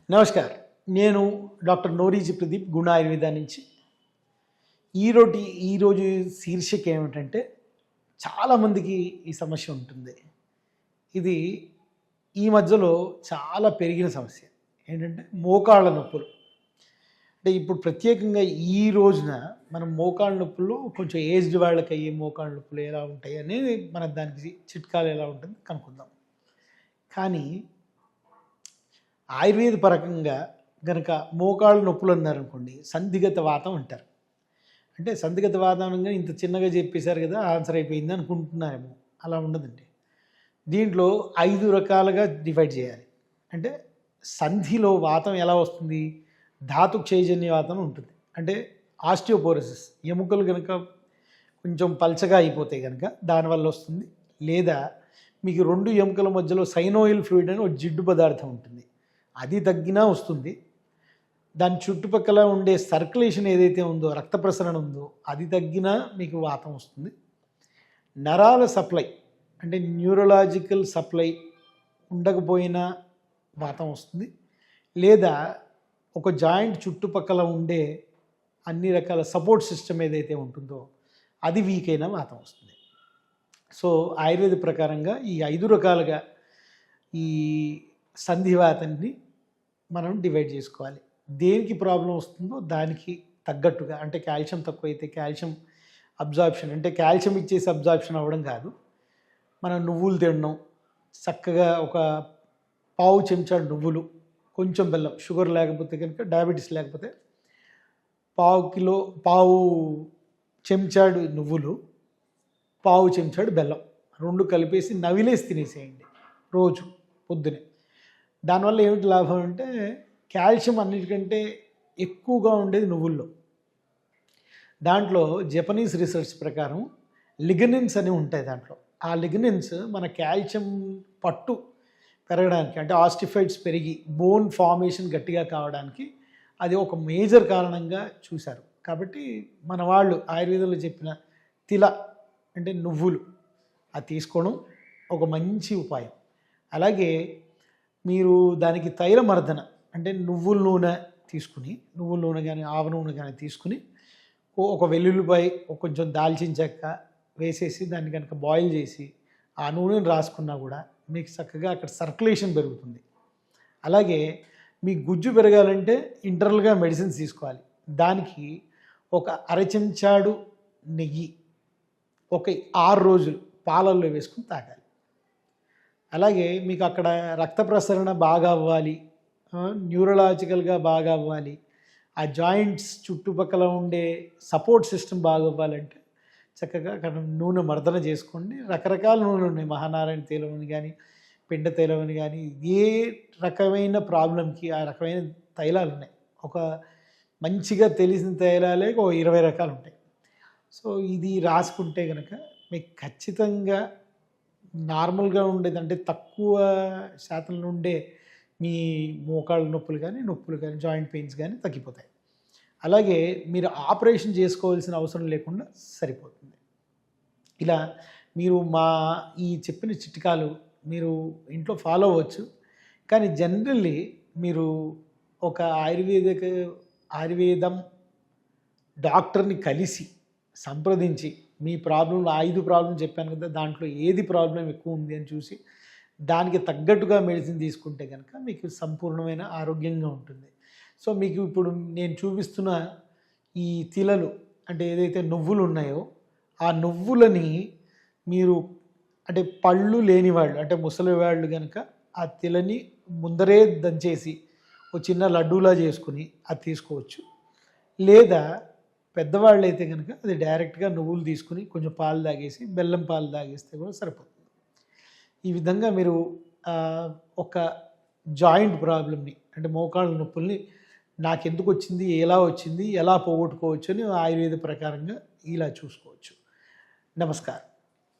నమస్కారం. నేను డాక్టర్ నోరీజి ప్రదీప్, గుణ ఆయుర్వేద నుంచి. ఈరోజు శీర్షిక ఏమిటంటే, చాలామందికి ఈ సమస్య ఉంటుంది. ఇది ఈ మధ్యలో చాలా పెరిగిన సమస్య. ఏంటంటే మోకాళ్ళ నొప్పులు. అంటే ఇప్పుడు ప్రత్యేకంగా ఈ రోజున మనం మోకాళ్ళ నొప్పులు కొంచెం ఏజ్డ్ వాళ్ళకి అయ్యే మోకాళ్ళ నొప్పులు ఎలా ఉంటాయి అనేది మన దానికి చిట్కాలు ఎలా ఉంటుంది కనుక్కుందాం. కానీ ఆయుర్వేద పరకంగా గనక మోకాళ్ళ నొప్పులు అన్నారనుకోండి, సంధిగత వాతం అంటారు. అంటే సంధిగత వాతం అనగా ఇంత చిన్నగా చెప్పేశారు కదా, ఆన్సర్ అయిపోయింది అనుకుంటున్నారేమో. అలా ఉండదండి. దీంట్లో 5 రకాలుగా డివైడ్ చేయాలి. అంటే సంధిలో వాతం ఎలా వస్తుంది? ధాతు క్షయజన్య వాతం ఉంటుంది. అంటే ఆస్టియోపోరోసిస్, ఎముకలు కనుక కొంచెం పల్చగా అయిపోతాయి కనుక దానివల్ల వస్తుంది. లేదా మీకు 2 ఎముకల మధ్యలో సైనోయిల్ ఫ్లూయిడ్ అని ఒక జిడ్డు పదార్థం ఉంటుంది, అది తగ్గినా వస్తుంది. దాని చుట్టుపక్కల ఉండే సర్క్యులేషన్ ఏదైతే ఉందో, రక్త ప్రసరణ ఉందో, అది తగ్గినా మీకు వాతం వస్తుంది. నరాల సప్లై అంటే న్యూరలాజికల్ సప్లై ఉండకపోయినా వాతం వస్తుంది. లేదా ఒక జాయింట్ చుట్టుపక్కల ఉండే అన్ని రకాల సపోర్ట్ సిస్టమ్ ఏదైతే ఉంటుందో అది వీక్ అయినా వాతం వస్తుంది. సో ఆయుర్వేద ప్రకారంగా ఈ 5 రకాలుగా ఈ సంధివాతాన్ని మనం డివైడ్ చేసుకోవాలి. దేనికి ప్రాబ్లం వస్తుందో దానికి తగ్గట్టుగా. అంటే కాల్షియం తక్కువైతే కాల్షియం అబ్జార్ప్షన్, అంటే కాల్షియం ఇచ్చేసి అబ్జార్ప్షన్ అవ్వడం కాదు. మనం నువ్వులు తినడం, చక్కగా ఒక పావు చెంచాడు నువ్వులు, కొంచెం బెల్లం, షుగర్ లేకపోతే కనుక, డయాబెటీస్ లేకపోతే పావు చెంచాడు నువ్వులు, పావు చెంచాడు బెల్లం, 2 కలిపేసి నవిలేసి తినేసేయండి రోజు పొద్దునే. దానివల్ల ఏమిటి లాభం అంటే, కాల్షియం అన్నిటికంటే ఎక్కువగా ఉండేది నువ్వుల్లో. దాంట్లో జపనీస్ రీసెర్చ్ ప్రకారం లిగ్నిన్స్ అని ఉంటాయి దాంట్లో. ఆ లిగ్నిన్స్ మన కాల్షియం పట్టు పెరగడానికి, అంటే ఆస్టిఫైడ్స్ పెరిగి బోన్ ఫార్మేషన్ గట్టిగా కావడానికి అది ఒక మేజర్ కారణంగా చూశారు. కాబట్టి మన వాళ్ళు ఆయుర్వేదంలో చెప్పిన తిల అంటే నువ్వులు అది తీసుకోవడం ఒక మంచి ఉపాయం. అలాగే మీరు దానికి తైలమర్దన అంటే నువ్వుల నూనె తీసుకుని, నువ్వుల నూనె కానీ ఆవ నూనె కానీ తీసుకుని, ఒక వెల్లుల్లిపాయ, కొంచెం దాల్చిన చెక్క వేసేసి దాన్ని కనుక బాయిల్ చేసి ఆ నూనెను రాసుకున్నా కూడా మీకు చక్కగా అక్కడ సర్క్యులేషన్ పెరుగుతుంది. అలాగే మీ గుజ్జు పెరగాలంటే ఇంటర్నల్గా మెడిసిన్స్ తీసుకోవాలి. దానికి ఒక అరచెంచాడు నెయ్యి ఒక 6 రోజులు పాలల్లో వేసుకుని తాగాలి. అలాగే మీకు అక్కడ రక్త ప్రసరణ బాగా అవ్వాలి, న్యూరలాజికల్గా బాగా అవ్వాలి, ఆ జాయింట్స్ చుట్టుపక్కల ఉండే సపోర్ట్ సిస్టమ్ బాగా అవ్వాలంటే చక్కగా అక్కడ నూనె మర్దన చేసుకోండి. రకరకాల నూనెలు ఉన్నాయి, మహానారాయణ తైలం అని కానీ, పిండ తైలం అని కానీ, ఏ రకమైన ప్రాబ్లంకి ఆ రకమైన తైలాలు ఉన్నాయి. ఒక మంచిగా తెలిసిన తైలాలే ఒక 20 రకాలు ఉంటాయి. సో ఇది రాసుకుంటే కనుక మీకు ఖచ్చితంగా నార్మల్గా ఉండేది, అంటే తక్కువ శాతంలో ఉండే మీ మోకాళ్ళ నొప్పులు కానీ జాయింట్ పెయిన్స్ కానీ తగ్గిపోతాయి. అలాగే మీరు ఆపరేషన్ చేసుకోవాల్సిన అవసరం లేకుండా సరిపోతుంది. ఇలా మీరు మా ఈ చెప్పిన చిట్కాలు మీరు ఇంట్లో ఫాలో అవ్వచ్చు. కానీ జనరల్లీ మీరు ఒక ఆయుర్వేదం డాక్టర్ని కలిసి సంప్రదించి మీ ప్రాబ్లంలో 5 ప్రాబ్లం చెప్పాను కదా, దాంట్లో ఏది ప్రాబ్లం ఎక్కువ ఉంది అని చూసి దానికి తగ్గట్టుగా మెడిసిన్ తీసుకుంటే కనుక మీకు సంపూర్ణమైన ఆరోగ్యంగా ఉంటుంది. సో మీకు ఇప్పుడు నేను చూపిస్తున్న ఈ తిలలు అంటే ఏదైతే నువ్వులు ఉన్నాయో, ఆ నువ్వులని మీరు అంటే పళ్ళు లేనివాళ్ళు, అంటే ముసలివాళ్ళు కనుక ఆ తిలని ముందరే దంచేసి ఒక చిన్న లడ్డూలా చేసుకుని అది తీసుకోవచ్చు. లేదా పెద్దవాళ్ళు అయితే కనుక అది డైరెక్ట్గా నువ్వులు తీసుకుని కొంచెం పాలు తాగేసి, బెల్లం పాలు తాగేస్తే కూడా సరిపోతుంది. ఈ విధంగా మీరు ఒక జాయింట్ ప్రాబ్లమ్ని అంటే మోకాళ్ళ నొప్పుల్ని నాకెందుకు వచ్చింది, ఎలా వచ్చింది, ఎలా పోగొట్టుకోవచ్చు అని ఆయుర్వేద ప్రకారంగా ఇలా చూసుకోవచ్చు. నమస్కారం.